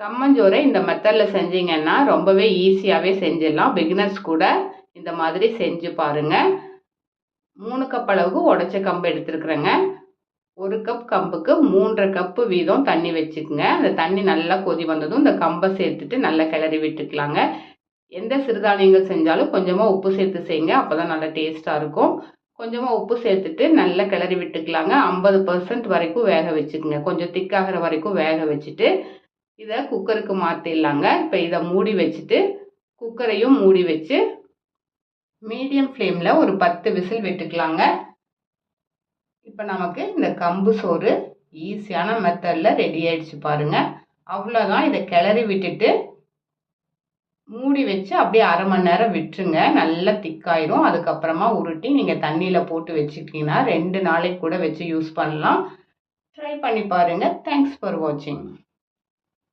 கம்மஞ்சோரை இந்த மெத்தடில் செஞ்சீங்கன்னா ரொம்பவே ஈஸியாகவே செஞ்சிடலாம். பிகினர்ஸ் கூட இந்த மாதிரி செஞ்சு பாருங்கள். 3 கப் அளவுக்கு உடைச்ச கம்பு எடுத்துருக்குறேங்க. 1 கப் கம்புக்கு 3.5 கப்பு வீதம் தண்ணி வச்சுக்குங்க. அந்த தண்ணி நல்லா கொதி வந்ததும் இந்த கம்பை சேர்த்துட்டு நல்லா கிளறி விட்டுக்கலாங்க. எந்த சிறுதானியங்கள் செஞ்சாலும் கொஞ்சமாக உப்பு சேர்த்து செய்யுங்க. அப்போ தான் நல்லா டேஸ்ட்டாக இருக்கும். கொஞ்சமாக உப்பு சேர்த்துட்டு நல்லா கிளறி விட்டுக்கலாங்க. 50% வரைக்கும் வேக வச்சுக்குங்க. கொஞ்சம் திக்காகிற வரைக்கும் வேக வச்சுட்டு இதை குக்கருக்கு மாற்றிடலாங்க. இப்போ இதை மூடி வச்சுட்டு குக்கரையும் மூடி வச்சு மீடியம் ஃப்ளேமில் ஒரு 10 விசில் விட்டுக்கலாங்க. இப்போ நமக்கு இந்த கம்பு சோறு ஈஸியான மெத்தடில் ரெடி ஆயிடுச்சு பாருங்கள். அவ்வளோதான். இதை கிளறி விட்டுட்டு மூடி வச்சு அப்படியே அரை மணி நேரம் விட்டுருங்க. நல்லா திக்காயிரும். அதுக்கப்புறமா உருட்டி நீங்கள் தண்ணியில் போட்டு வச்சுக்கிட்டிங்கன்னா 2 நாளைக்கு கூட வச்சு யூஸ் பண்ணலாம். ட்ரை பண்ணி பாருங்கள். தேங்க்ஸ் ஃபார் வாட்சிங்.